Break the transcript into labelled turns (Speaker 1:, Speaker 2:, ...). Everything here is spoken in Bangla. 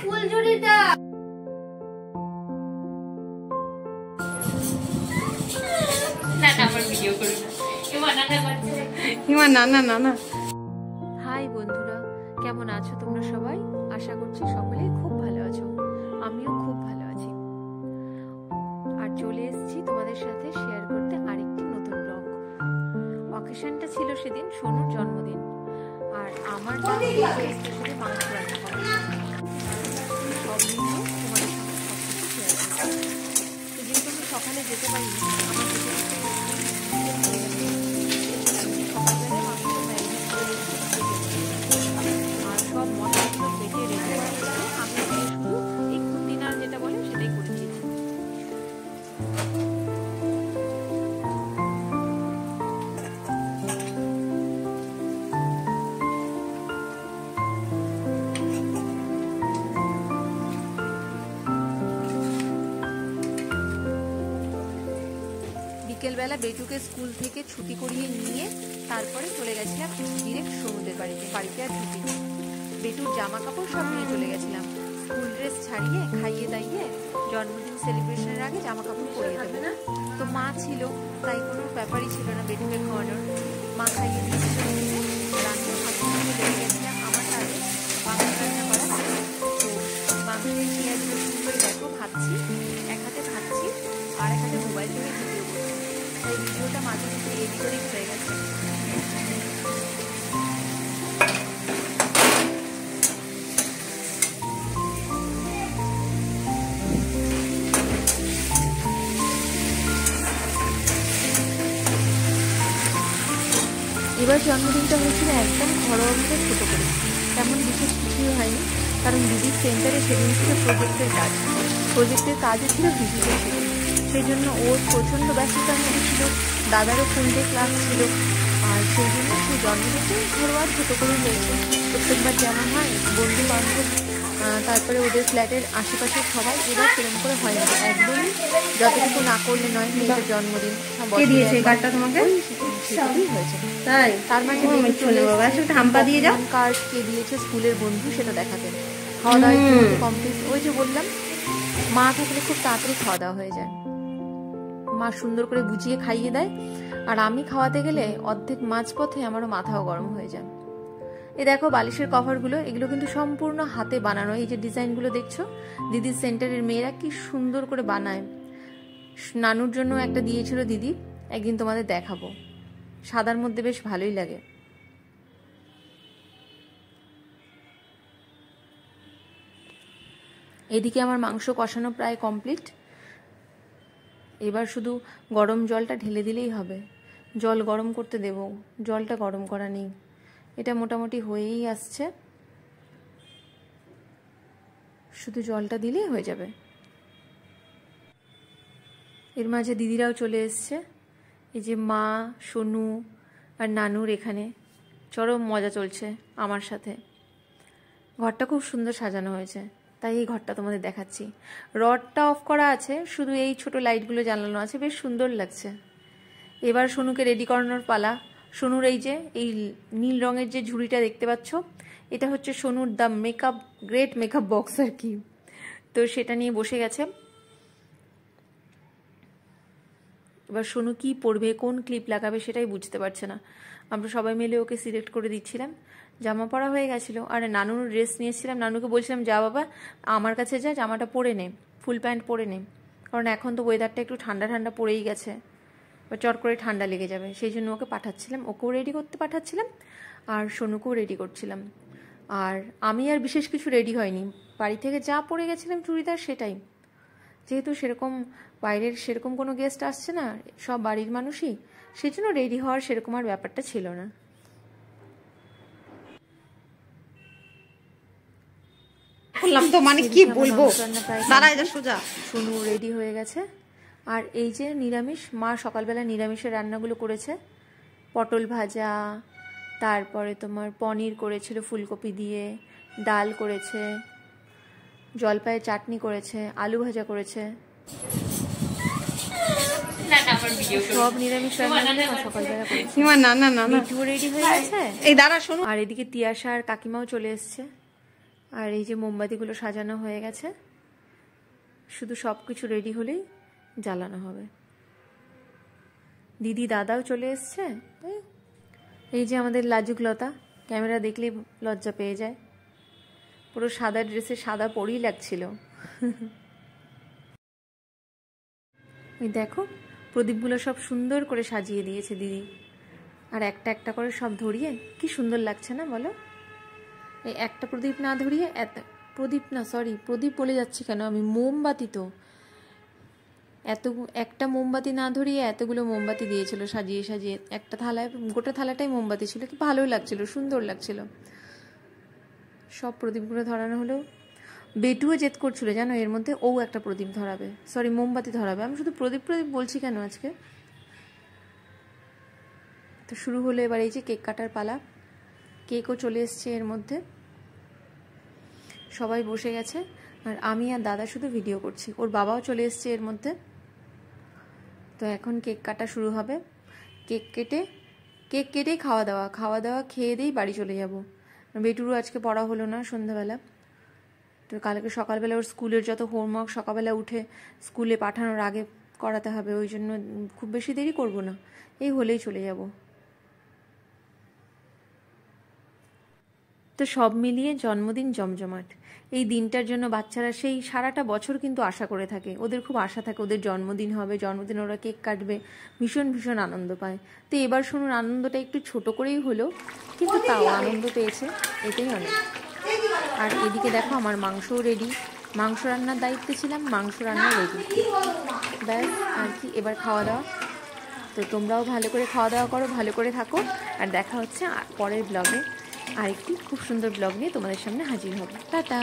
Speaker 1: ফুলঝুরিটা। হাই বন্ধুরা, কেমন আছো তোমরা সবাই? আশা করছি সকলেই খুব ভালো আছো, আমিও খুব ভালো আছি। আর চলে এসেছি তোমাদের সাথে শেয়ার করতে আরেকটি নতুন ব্লগ। অকেশনটা ছিল সেদিন সোনুর জন্মদিন, আর আমার স্পেশালি মাংস রান্না করা সব মিলিয়ে তোমাদের সাথে সবকিছু শেয়ার করছি। তো যেহেতু আমি সকালে যেতে পারিনি, আমার সকালবেলায় মাংস ম্যারিনেট করে আর সব মশলাগুলো বেটে রেখে আমি শুধু একটু ডিনার যেটা বলে সেটাই করেছি। বিকেলবেলা বেটুকে স্কুল থেকে ছুটি করিয়ে নিয়ে তারপরে চলে গেছিলাম ডিরেক্ট সমুদ্রের বাড়িতে আর ছুটি নেই। বেটুর জামা কাপড় সব নিয়ে চলে গেছিলাম, স্কুল ড্রেস ছাড়িয়ে খাইয়ে দাইয়ে জন্মদিন সেলিব্রেশনের আগে জামা কাপড় পরিয়ে দেবো। তো মা ছিল, তাই কোনো ব্যাপারই ছিল না বেটুকে খাওয়ানোর। মা খাইয়ে দিয়েছিল। রান্না হাতে লেগে গেছিলাম আমার কাজে মাংস রান্না করা। তো মাংসের পেঁয়াজ রসুন করে দেখো ভাবছি, এক হাতে খাচ্ছি আর এক হাতে মোবাইল ধরে ভিডিও করছি। তাই ভিডিওটা মাঝে মাঝে এডিট হয়ে গেছে। এবার জন্মদিনটা হয়েছিল একদম ঘরোয়াভাবে ছোটো করে, তেমন বিশেষ কিছুই হয়নি, কারণ দিদির সেন্টারে সেদিন ছিল প্রজেক্টের কাজও ছিল দিদিদের সেদিন। সেই জন্য ওর প্রচণ্ড ব্যস্ততার মধ্যে ছিল, দাদারও ফুলডে ক্লাস ছিল, আর সেই জন্য সেই জন্মদিনটা ঘরোয়া ছোটো করে হয়েছে। প্রত্যেকবার যেমন হয় বন্ধু বান্ধব তারপরে ওদের ফ্ল্যাটের আশেপাশের সবাই, এবার সেরকম করে হয় না, একদমই যতটুকু না করলে নয়। মেয়েদের জন্মদিন হয়েছে, তাই তার মাঝে হাম্পা দিয়ে যাও কার্ড কে দিয়েছে স্কুলের বন্ধু সেটা দেখাতেন। খাওয়া দাওয়া কমপ্লিট। ওই যে বললাম মা থাকলে খুব তাড়াতাড়ি খাওয়া দাওয়া হয়ে যায়, মা সুন্দর করে বুঝিয়ে খাইয়ে দেয়। আর আমি খাওয়াতে গেলে অর্ধেক মাঝপথে আমারও মাথাও গরম হয়ে যায়। এই দেখো বালিশের কভারগুলো, এগুলো কিন্তু সম্পূর্ণ হাতে বানানো। এই যে ডিজাইনগুলো দেখছো, দিদির সেন্টারের মেয়েরা কি সুন্দর করে বানায়। নানুর জন্য একটা দিয়েছিল দিদি, একদিন তোমাদের দেখাবো। সাদার মধ্যে বেশ ভালোই লাগে। এদিকে আমার মাংস কষানো প্রায় কমপ্লিট। এবার শুধু গরম জলটা ঢেলে দিলেই হবে। জল গরম করতে দেব, জলটা গরম করা নেই, এটা মোটামুটি হয়েই আসছে, শুধু জলটা দিলেই হয়ে যাবে। এর মাঝে দিদিরাও চলে এসছে, এই যে মা, সোনু আর নানুর এখানে চরম মজা চলছে আমার সাথে। ঘরটা খুব সুন্দর সাজানো হয়েছে, তাই এই ঘরটা তোমাদের দেখাচ্ছি। রডটা অফ করা আছে, শুধু এই ছোট লাইটগুলো জ্বালানো আছে, বেশ সুন্দর লাগছে। এবার সোনুকে রেডি করানোর পালা। সোনুর এই যে এই নীল রঙের যে ঝুড়িটা দেখতে পাচ্ছ, এটা হচ্ছে সোনুর the makeup great makeup box আর কি। তো সেটা নিয়ে বসে গেছে। এবার সোনু কি পরবে, কোন ক্লিপ লাগাবে সেটাই বুঝতে পারছে না। আমরা সবাই মিলে ওকে সিলেক্ট করে দিচ্ছিলাম। জামা পরা হয়ে গেছিলো, আর নানুর ড্রেস নিয়েছিলাম। নানুকে বলছিলাম যা বাবা আমার কাছে যা, জামাটা পরে নে, ফুল প্যান্ট পরে নে, কারণ এখন তো ওয়েদারটা একটু ঠান্ডা ঠান্ডা পড়েই গেছে, বা চট করে ঠান্ডা লেগে যাবে। সেই জন্য ওকে পাঠাচ্ছিলাম, ওকেও রেডি করতে পাঠাচ্ছিলাম আর সোনুকেও রেডি করছিলাম। আর আমি আর বিশেষ কিছু রেডি হয়নি, বাড়ি থেকে যা পরে গেছিলাম চুড়িদার সেটাই। যেহেতু সেরকম বাইরের সেরকম কোনো গেস্ট আসছে না, সব বাড়ির মানুষই, সেই জন্য রেডি হওয়ার সেরকম আর ব্যাপারটা ছিল না। তো মানে কি বলবো, সোনু রেডি হয়ে গেছে। আর এই যে নিরামিষ, মা সকালবেলা নিরামিষের রান্নাগুলো করেছে, পটল ভাজা, তারপরে তোমার পনির করেছিল ফুলকপি দিয়ে, ডাল করেছে, জলপাইয়ের চাটনি করেছে, আলু ভাজা করেছে, সব নিরামিষ রান্না সকালবেলা করেছে। মিঠু রেডি হয়ে গেছে। আর এদিকে তিয়াশা আর কাকিমাও চলে এসছে। আর এই যে মোমবাতিগুলো সাজানো হয়ে গেছে, শুধু সব কিছু রেডি হলেই জ্বালানো হবে। দিদি দাদাও চলে এসছে। এই যে আমাদের লাজুক লতা, ক্যামেরা দেখলেই লজ্জা পেয়ে যায়, পুরো সাদা ড্রেসে সাদা পরেই লাগছিল। এই দেখো প্রদীপগুলো সব সুন্দর করে সাজিয়ে দিয়েছে দিদি, আর একটা একটা করে সব ধরিয়ে কি সুন্দর লাগছে না বলো? এই একটা প্রদীপ না ধরিয়ে প্রদীপ বলে যাচ্ছি কেন আমি, মোমবাতি তো একটা মোমবাতি না ধরিয়ে এতগুলো মোমবাতি দিয়েছিল সাজিয়ে সাজিয়ে, একটা থালায় গোটা থালাটাই মোমবাতি ছিল, কি ভালোই লাগছিল, সুন্দর লাগছিল। সব প্রদীপগুলো ধরানো হলো। বেটুও জেদ করছিল জানো এর মধ্যে, ও একটা প্রদীপ ধরাবে, মোমবাতি ধরাবে। আমি শুধু প্রদীপ বলছি কেন আজকে। তো শুরু হলো এবার এই যে কেক কাটার পালা। কেকও চলে এসছে এর মধ্যে, সবাই বসে গেছে, আর আমি আর দাদা শুধু ভিডিও করছি। ওর বাবাও চলে এসছে এর মধ্যে। তো এখন কেক কাটা শুরু হবে। কেক কেটেই খাওয়া দাওয়া খেয়ে দিয়েই বাড়ি চলে যাব। বেটুরও আজকে পড়া হলো না সন্ধ্যাবেলা, তো কালকে সকালবেলা ওর স্কুলের যত হোমওয়ার্ক সকালবেলা উঠে স্কুলে পাঠানোর আগে করাতে হবে, ওই জন্য খুব বেশি দেরি করব না, এই হলেই চলে যাব। তো সব মিলিয়ে জন্মদিন জমজমাট। এই দিনটার জন্য বাচ্চারা সেই সারাটা বছর কিন্তু আশা করে থাকে, ওদের খুব আশা থাকে ওদের জন্মদিন হবে, জন্মদিন ওরা কেক কাটবে, ভীষণ ভীষণ আনন্দ পায়। তো এবার শুনুন আনন্দটা একটু ছোট করেই হলো, কিন্তু তাও আনন্দ পেয়েছে, এটাই অনেক। আর এদিকে দেখো আমার মাংসও রেডি, মাংস রান্নার দায়িত্বে ছিলাম, মাংস রান্না রেডি, ব্যাস আর কি। এবার খাওয়া দাওয়া। তো তোমরাও ভালো করে খাওয়া দাওয়া করো, ভালো করে থাকো, আর দেখা হচ্ছে পরের ব্লগে। আরেকটি খুব সুন্দর ব্লগ নিয়ে তোমাদের সামনে হাজির হব। টাটা।